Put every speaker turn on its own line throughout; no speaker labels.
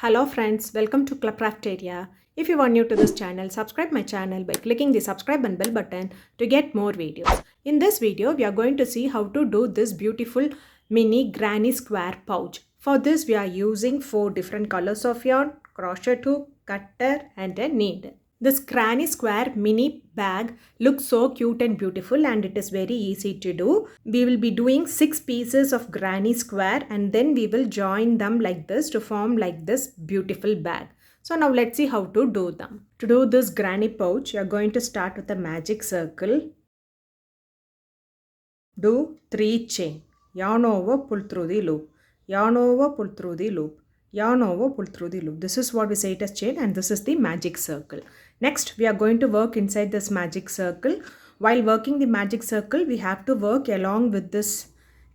Hello friends, welcome to Crafteria. If you are new to this channel, subscribe my channel by clicking the subscribe and bell button to get more videos. In this video, we are going to see how to do this beautiful mini granny square pouch. For this, we are using 4 different colors of yarn, crochet hook, cutter and a needle. This granny square mini bag looks so cute and beautiful and it is very easy to do. We will be doing 6 pieces of granny square and then we will join them like this to form like this beautiful bag. So now let's see how to do them. To do this granny pouch, you are going to start with a magic circle. Do 3 chain. Yarn over, pull through the loop. Yarn over, pull through the loop. Yarn over, pull through the loop. This is what we say it as chain and this is the magic circle. Next, we are going to work inside this magic circle. While working the magic circle, we have to work along with this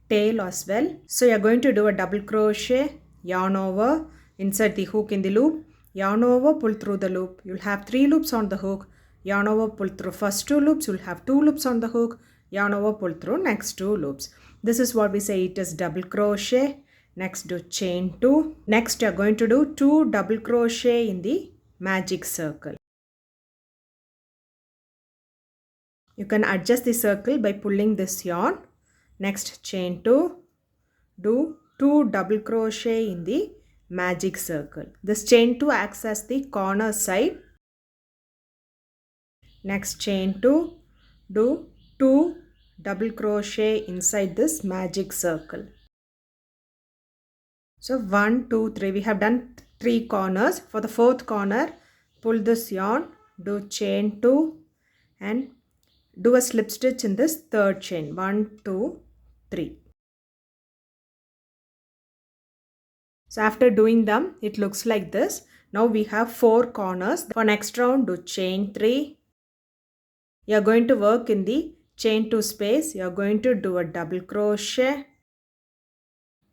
tail as well. So you are going to do a double crochet, yarn over, insert the hook in the loop, yarn over, pull through the loop. You'll have 3 loops on the hook. Yarn over, pull through first 2 loops. You'll have 2 loops on the hook. Yarn over, pull through next 2 loops. This is what we say it is double crochet. Next do chain 2. Next you are going to do 2 double crochet in the magic circle. You can adjust the circle by pulling this yarn. Next chain 2. Do 2 double crochet in the magic circle. This chain 2 acts as the corner side. Next chain 2. Do 2 double crochet inside this magic circle. So 1, 2, 3. We have done 3 corners. For the 4th corner, pull this yarn, do chain 2 and do a slip stitch in this 3rd chain. 1, 2, 3. So after doing them, it looks like this. Now we have 4 corners. For next round, do chain 3. You are going to work in the chain 2 space. You are going to do a double crochet.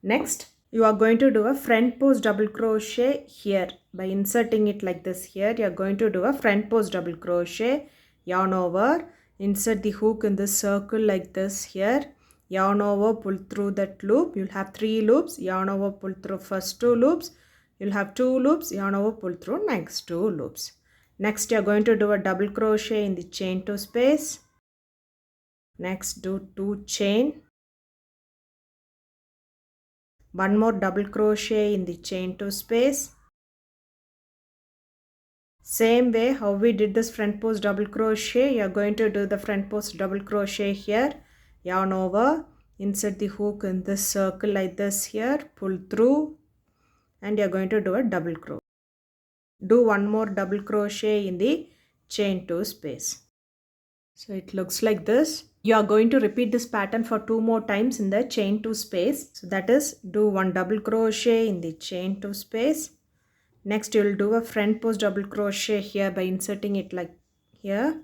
Next, you are going to do a front post double crochet here. By inserting it like this here, you are going to do a front post double crochet, yarn over, insert the hook in this circle like this here, yarn over, pull through that loop. You'll have 3 loops, yarn over, pull through first 2 loops. You'll have 2 loops, yarn over, pull through next 2 loops. Next, you are going to do a double crochet in the chain 2 space. Next, do 2 chain. One more double crochet in the chain 2 space. Same way how we did this front post double crochet, you are going to do the front post double crochet here, yarn over, insert the hook in this circle like this here, pull through and you are going to do a double crochet. Do one more double crochet in the chain 2 space. So it looks like this. You are going to repeat this pattern for 2 more times in the chain 2 space. So that is, do one double crochet in the chain 2 space. Next you will do a front post double crochet here by inserting it like here.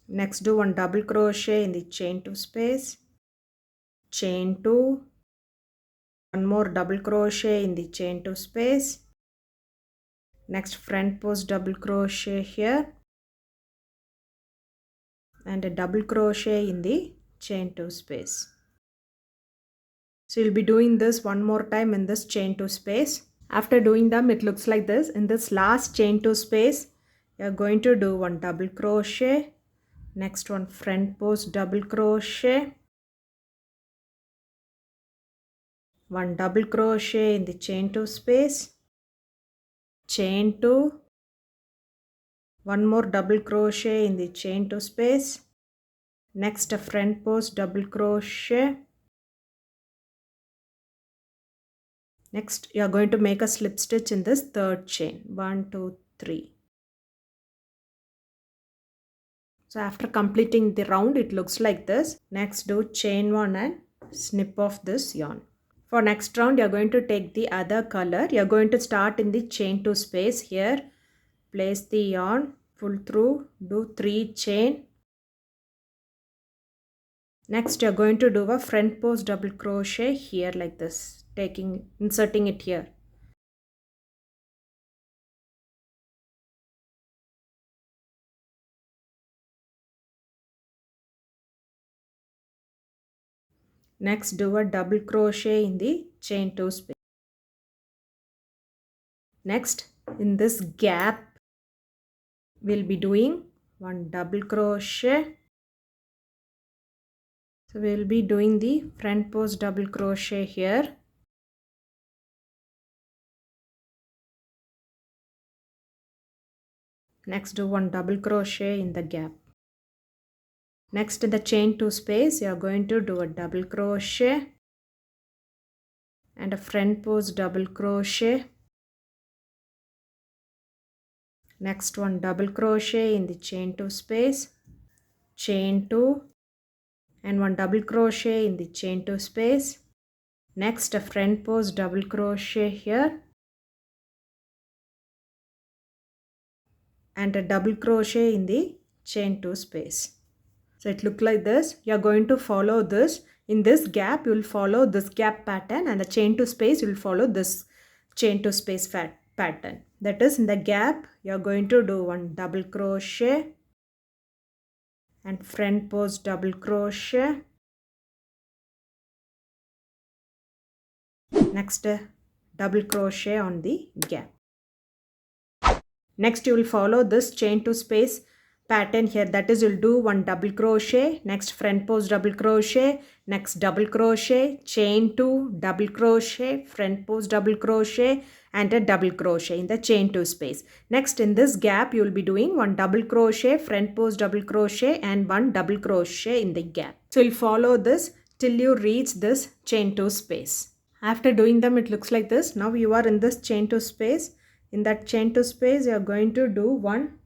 Next do one double crochet in the chain 2 space. Chain 2. One more double crochet in the chain 2 space. Next front post double crochet here. And a double crochet in the chain 2 space. So you'll be doing this one more time in this chain 2 space. After doing them, it looks like this. In this last chain 2 space, you are going to do one double crochet. Next one front post double crochet. One double crochet in the chain 2 space. Chain 2. One more double crochet in the chain 2 space. Next a front post double crochet. Next you are going to make a slip stitch in this 3rd chain. 1, 2, 3. So after completing the round, it looks like this. Next do chain 1 and snip off this yarn. For next round, you are going to take the other color. You are going to start in the chain 2 space here. Place the yarn, pull through, do 3 chain. Next, you are going to do a front post double crochet here like this, inserting it here. Next do a double crochet in the chain 2 space. Next in this gap we'll be doing one double crochet. So we'll be doing the front post double crochet here. Next do one double crochet in the gap. Next in the chain 2 space you are going to do a double crochet and a front post double crochet. Next one double crochet in the chain 2 space, chain 2 and one double crochet in the chain 2 space. Next a front post double crochet here and a double crochet in the chain 2 space. So it looks like this. You are going to follow this. In this gap you will follow this gap pattern, and the chain 2 space you will follow this chain 2 space pattern. That is, in the gap you are going to do one double crochet and front post double crochet. Next double crochet on the gap. Next you will follow this chain 2 space pattern here, that is, you'll do one double crochet, next front post double crochet, next double crochet, chain 2, double crochet, front post double crochet and a double crochet in the chain 2 space. Next in this gap you will be doing one double crochet, front post double crochet and one double crochet in the gap. So you'll follow this till you reach this chain 2 space. After doing them it looks like this. Now you are in this chain 2 space. In that chain 2 space you are going to do one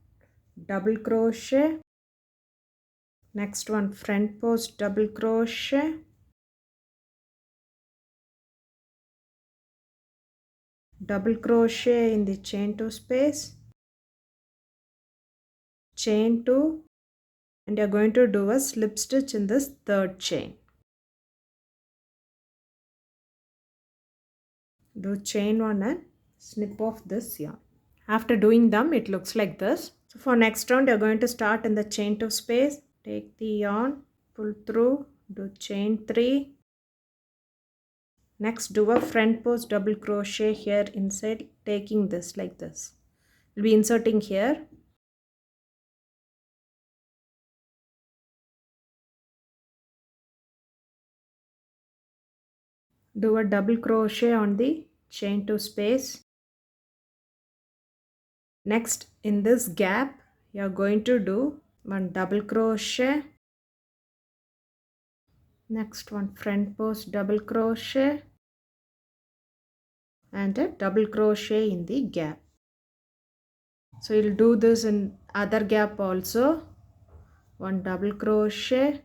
double crochet, next one front post double crochet, double crochet in the chain 2 space, chain 2 and you are going to do a slip stitch in this third chain. Do chain 1 and snip off this yarn. After doing them it looks like this. So for next round you are going to start in the chain 2 space, take the yarn, pull through, do chain 3. Next do a front post double crochet here inside, taking this like this. We'll be inserting here. Do a double crochet on the chain 2 space. Next in this gap you are going to do one double crochet, next one front post double crochet and a double crochet in the gap. So you'll do this in other gap also. One double crochet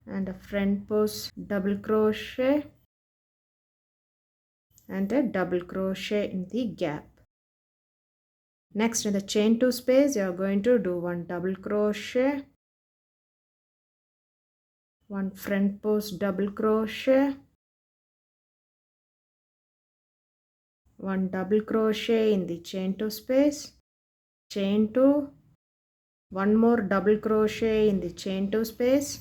and a front post double crochet and a double crochet in the gap. Next in the chain 2 space you are going to do one double crochet, one front post double crochet, one double crochet in the chain 2 space, chain 2, one more double crochet in the chain 2 space,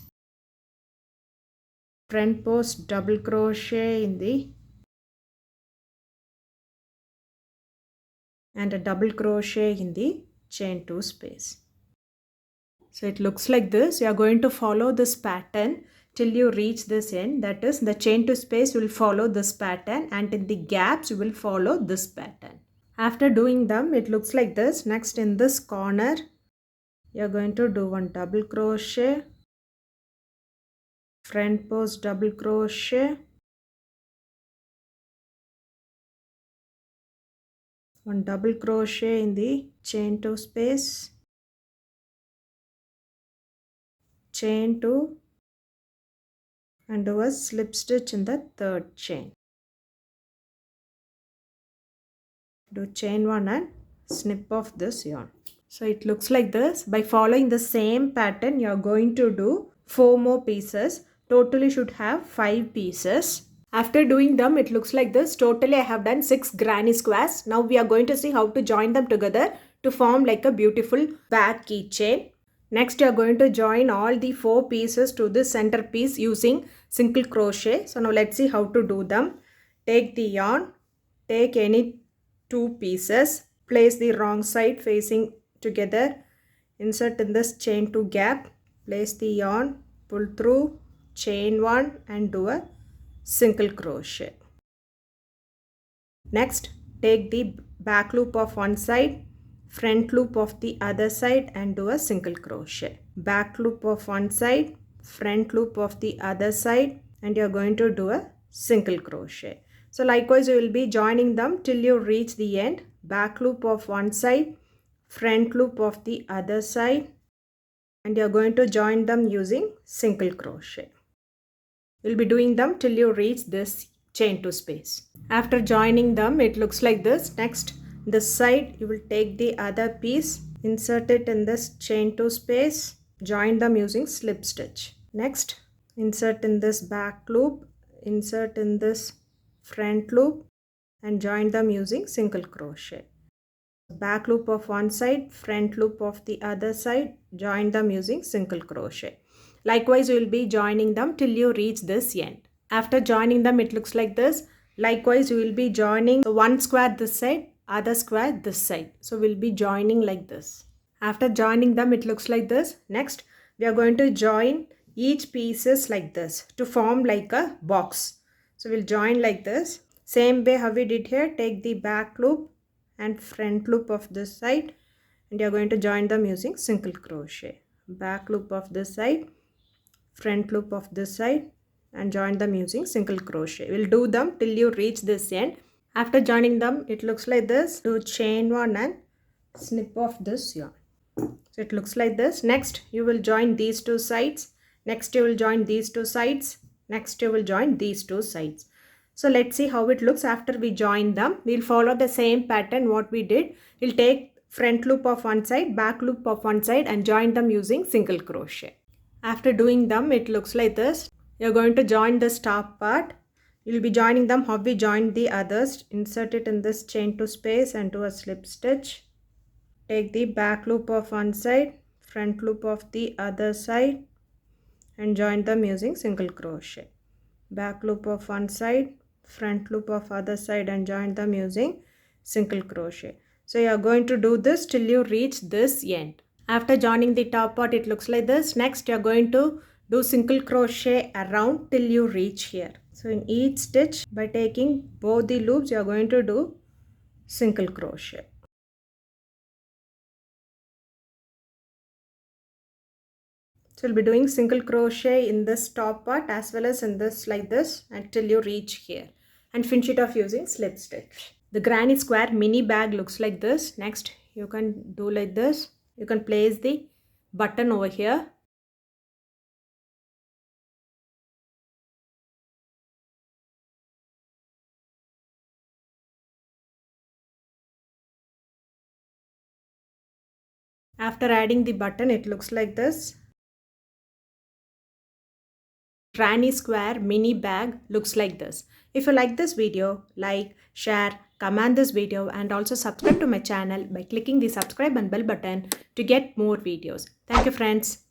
front post double crochet in the and a double crochet in the chain 2 space. So it looks like this. You are going to follow this pattern till you reach this end, that is, the chain 2 space will follow this pattern and in the gaps you will follow this pattern. After doing them it looks like this. Next in this corner you are going to do one double crochet, front post double crochet, one double crochet in the chain 2 space, chain 2 and do a slip stitch in the third chain. Do chain 1 and snip off this yarn. So it looks like this. By following the same pattern you are going to do 4 more pieces. Totally should have 5 pieces. After doing them it looks like this. Totally I have done 6 granny squares. Now we are going to see how to join them together to form like a beautiful bag keychain. Next, you are going to join all the 4 pieces to the center piece using single crochet. So now let's see how to do them. Take the yarn, take any 2 pieces, place the wrong side facing together, insert in this chain 2 gap, place the yarn, pull through, chain 1 and do a single crochet. Next, take the back loop of one side, front loop of the other side and do a single crochet. Back loop of one side, front loop of the other side, and you are going to do a single crochet. So likewise you will be joining them till you reach the end. Back loop of one side, front loop of the other side, and you are going to join them using single crochet. You'll be doing them till you reach this chain 2 space. After joining them, it looks like this. Next, this side you will take the other piece, insert it in this chain 2 space, join them using slip stitch. Next, insert in this back loop, insert in this front loop and join them using single crochet. Back loop of one side, front loop of the other side, join them using single crochet. Likewise, you will be joining them till you reach this end. After joining them, it looks like this. Likewise, you will be joining one square this side, other square this side. So we'll be joining like this. After joining them, it looks like this. Next, we are going to join each pieces like this to form like a box. So we'll join like this. Same way how we did here, take the back loop and front loop of this side and you are going to join them using single crochet. Back loop of this side, front loop of this side and join them using single crochet. We'll do them till you reach this end. After joining them, it looks like this. Do chain 1 and snip off this yarn. So it looks like this. Next, you will join these 2 sides. Next, you will join these 2 sides. Next, you will join these 2 sides. So let's see how it looks after we join them. We'll follow the same pattern what we did. We'll take front loop of one side, back loop of one side and join them using single crochet. After doing them, it looks like this. You're going to join this top part. You'll be joining them how we joined the others. Insert it in this chain 2 space and do a slip stitch. Take the back loop of one side, front loop of the other side and join them using single crochet. Back loop of one side, front loop of other side and join them using single crochet. So you are going to do this till you reach this end. After joining the top part, it looks like this. Next, you are going to do single crochet around till you reach here. So in each stitch, by taking both the loops, you are going to do single crochet. So you'll be doing single crochet in this top part as well as in this like this until you reach here and finish it off using slip stitch. The granny square mini bag looks like this. Next, you can do like this. You can place the button over here. After adding the button, it looks like this. Granny square mini bag looks like this. If you like this video, like, share, comment this video and also subscribe to my channel by clicking the subscribe and bell button to get more videos. Thank you friends.